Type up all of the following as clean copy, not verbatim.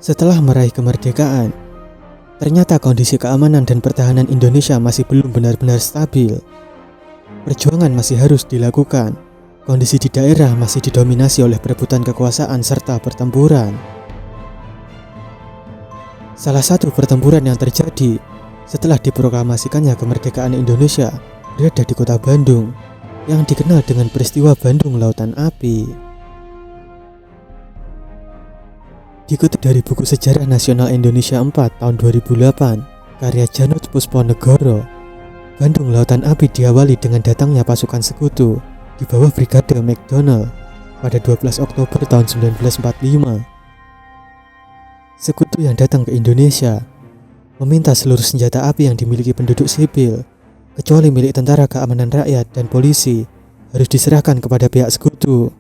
Setelah meraih kemerdekaan, ternyata kondisi keamanan dan pertahanan Indonesia masih belum benar-benar stabil. Perjuangan masih harus dilakukan. Kondisi di daerah masih didominasi oleh perebutan kekuasaan serta pertempuran. Salah satu pertempuran yang terjadi setelah diproklamasikannya kemerdekaan Indonesia berada di kota Bandung, yang dikenal dengan peristiwa Bandung Lautan Api. Dikutip dari buku Sejarah Nasional Indonesia 4 tahun 2008, karya Janot Pusponegoro, Bandung Lautan Api diawali dengan datangnya pasukan sekutu di bawah Brigade McDonald pada 12 Oktober tahun 1945. Sekutu yang datang ke Indonesia meminta seluruh senjata api yang dimiliki penduduk sipil, kecuali milik Tentara Keamanan Rakyat dan polisi, harus diserahkan kepada pihak sekutu.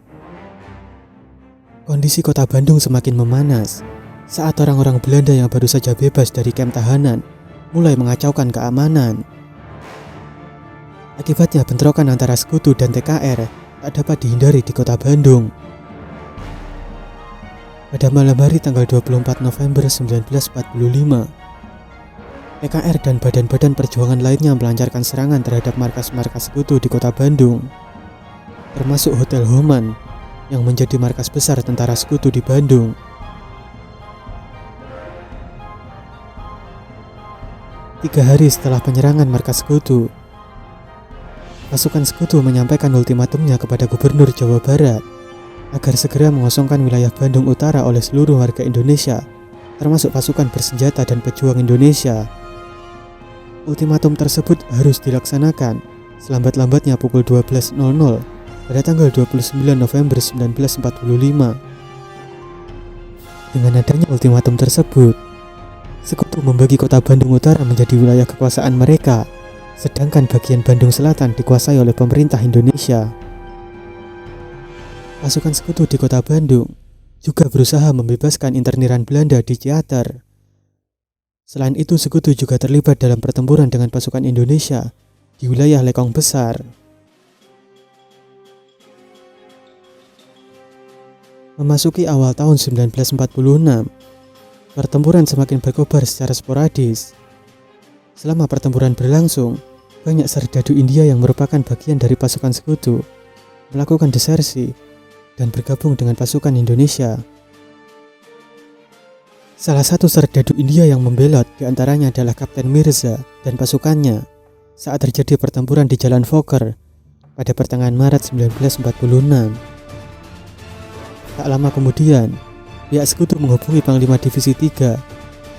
Kondisi kota Bandung semakin memanas saat orang-orang Belanda yang baru saja bebas dari kamp tahanan mulai mengacaukan keamanan. Akibatnya bentrokan antara sekutu dan TKR tak dapat dihindari di kota Bandung. Pada malam hari tanggal 24 November 1945, TKR dan badan-badan perjuangan lainnya melancarkan serangan terhadap markas-markas sekutu di kota Bandung, termasuk Hotel Homan yang menjadi markas besar tentara sekutu di Bandung. Tiga hari setelah penyerangan markas sekutu, pasukan sekutu menyampaikan ultimatumnya kepada Gubernur Jawa Barat agar segera mengosongkan wilayah Bandung Utara oleh seluruh warga Indonesia, termasuk pasukan bersenjata dan pejuang Indonesia. Ultimatum tersebut harus dilaksanakan selambat-lambatnya pukul 12.00 pada tanggal 29 November 1945. Dengan adanya ultimatum tersebut, sekutu membagi kota Bandung Utara menjadi wilayah kekuasaan mereka, sedangkan bagian Bandung Selatan dikuasai oleh pemerintah Indonesia. Pasukan sekutu di kota Bandung juga berusaha membebaskan interniran Belanda di Ciater. Selain itu, sekutu juga terlibat dalam pertempuran dengan pasukan Indonesia di wilayah Lekong Besar. Memasuki awal tahun 1946, pertempuran semakin berkobar secara sporadis. Selama pertempuran berlangsung, banyak serdadu India yang merupakan bagian dari pasukan sekutu melakukan desersi dan bergabung dengan pasukan Indonesia. Salah satu serdadu India yang membelot diantaranya adalah Kapten Mirza dan pasukannya saat terjadi pertempuran di Jalan Fokker pada pertengahan Maret 1946. Tak lama kemudian, pihak sekutu menghubungi Panglima Divisi 3,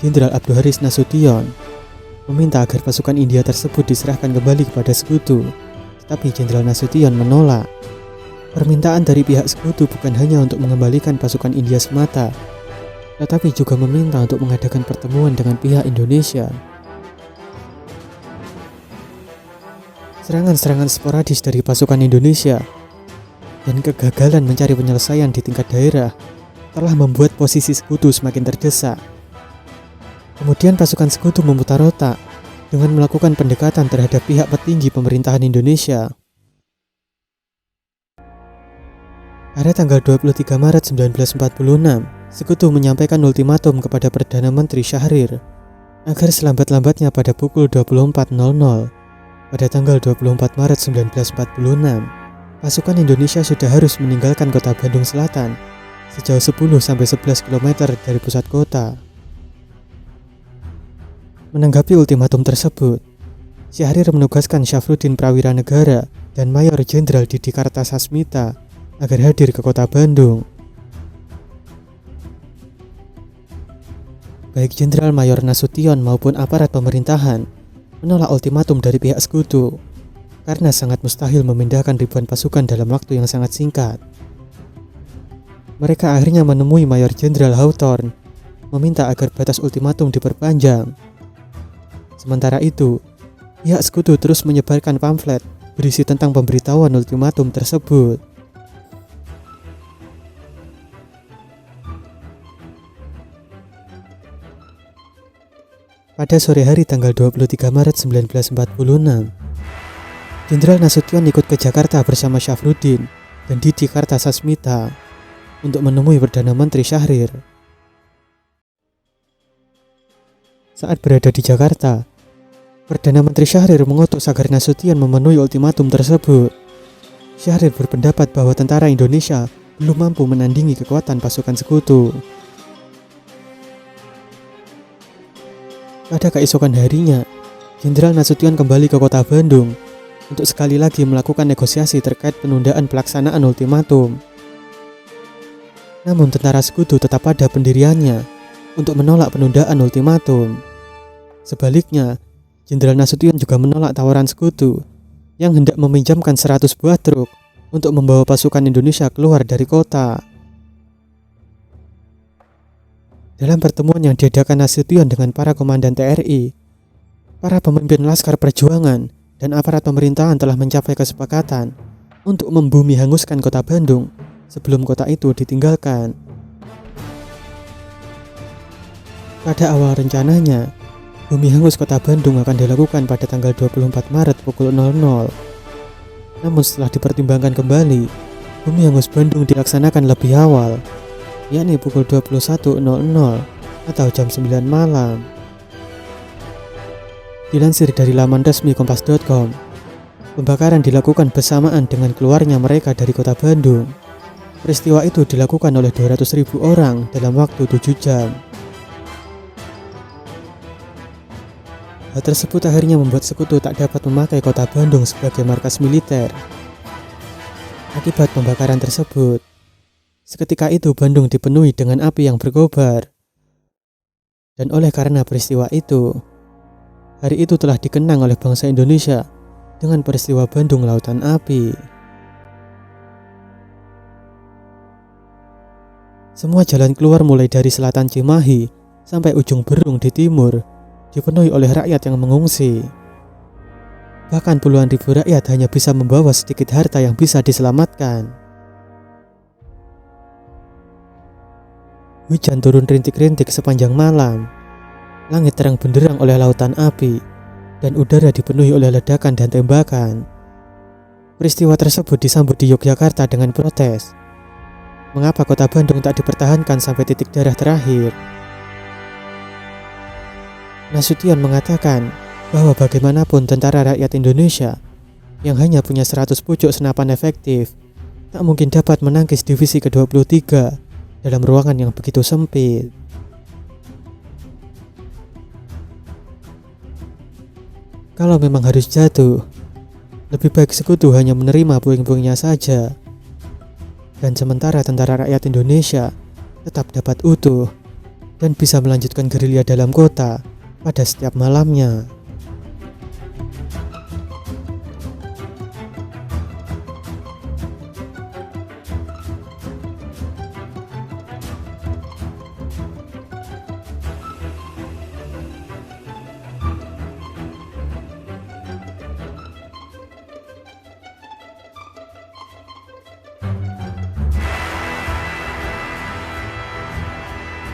Jenderal Abdulharis Nasution, meminta agar pasukan India tersebut diserahkan kembali kepada sekutu, tetapi Jenderal Nasution menolak. Permintaan dari pihak sekutu bukan hanya untuk mengembalikan pasukan India semata, tetapi juga meminta untuk mengadakan pertemuan dengan pihak Indonesia. Serangan-serangan sporadis dari pasukan Indonesia dan kegagalan mencari penyelesaian di tingkat daerah telah membuat posisi sekutu semakin terdesak. Kemudian pasukan sekutu memutar otak dengan melakukan pendekatan terhadap pihak petinggi pemerintahan Indonesia. Pada tanggal 23 Maret 1946, sekutu menyampaikan ultimatum kepada Perdana Menteri Syahrir agar selambat-lambatnya pada pukul 24.00 pada tanggal 24 Maret 1946, pasukan Indonesia sudah harus meninggalkan kota Bandung Selatan sejauh 10-11 km dari pusat kota. Menanggapi ultimatum tersebut, Syahrir menugaskan Syafruddin Prawira Negara dan Mayor Jenderal Didi Kartasasmita agar hadir ke kota Bandung. Baik Jenderal Mayor Nasution maupun aparat pemerintahan menolak ultimatum dari pihak sekutu karena sangat mustahil memindahkan ribuan pasukan dalam waktu yang sangat singkat. Mereka akhirnya menemui Mayor Jenderal Hawthorne, meminta agar batas ultimatum diperpanjang. Sementara itu, pihak sekutu terus menyebarkan pamflet berisi tentang pemberitahuan ultimatum tersebut. Pada sore hari tanggal 23 Maret 1946, Jenderal Nasution ikut ke Jakarta bersama Syafruddin dan Didi Kartasasmita untuk menemui Perdana Menteri Syahrir. Saat berada di Jakarta, Perdana Menteri Syahrir mengutus agar Nasution memenuhi ultimatum tersebut. Syahrir berpendapat bahwa tentara Indonesia belum mampu menandingi kekuatan pasukan sekutu. Pada keesokan harinya, Jenderal Nasution kembali ke kota Bandung untuk sekali lagi melakukan negosiasi terkait penundaan pelaksanaan ultimatum. Namun tentara sekutu tetap pada pendiriannya untuk menolak penundaan ultimatum. Sebaliknya, Jenderal Nasution juga menolak tawaran sekutu yang hendak meminjamkan 100 buah truk untuk membawa pasukan Indonesia keluar dari kota. Dalam pertemuan yang diadakan Nasution dengan para komandan TRI, para pemimpin Laskar Perjuangan dan aparat pemerintahan telah mencapai kesepakatan untuk membumi hanguskan kota Bandung sebelum kota itu ditinggalkan. Pada awal rencananya, bumi hangus kota Bandung akan dilakukan pada tanggal 24 Maret pukul 00. Namun setelah dipertimbangkan kembali, bumi hangus Bandung dilaksanakan lebih awal, yakni pukul 21.00 atau jam 9 malam. Dilansir dari laman resmi kompas.com, pembakaran dilakukan bersamaan dengan keluarnya mereka dari kota Bandung. Peristiwa itu dilakukan oleh 200.000 orang dalam waktu 7 jam. Hal tersebut akhirnya membuat sekutu tak dapat memakai kota Bandung sebagai markas militer. Akibat pembakaran tersebut, seketika itu Bandung dipenuhi dengan api yang berkobar. Dan oleh karena peristiwa itu, hari itu telah dikenang oleh bangsa Indonesia dengan peristiwa Bandung Lautan Api. Semua jalan keluar mulai dari selatan Cimahi sampai ujung Berung di timur dipenuhi oleh rakyat yang mengungsi. Bahkan puluhan ribu rakyat hanya bisa membawa sedikit harta yang bisa diselamatkan. Hujan turun rintik-rintik sepanjang malam. Langit terang benderang oleh lautan api, dan udara dipenuhi oleh ledakan dan tembakan. Peristiwa tersebut disambut di Yogyakarta dengan protes. Mengapa kota Bandung tak dipertahankan sampai titik darah terakhir? Nasution mengatakan bahwa bagaimanapun tentara rakyat Indonesia yang hanya punya 100 pucuk senapan efektif tak mungkin dapat menangkis divisi ke-23 dalam ruangan yang begitu sempit. Kalau memang harus jatuh, lebih baik sekutu hanya menerima puing-puingnya saja. Dan sementara tentara rakyat Indonesia tetap dapat utuh dan bisa melanjutkan gerilya dalam kota pada setiap malamnya.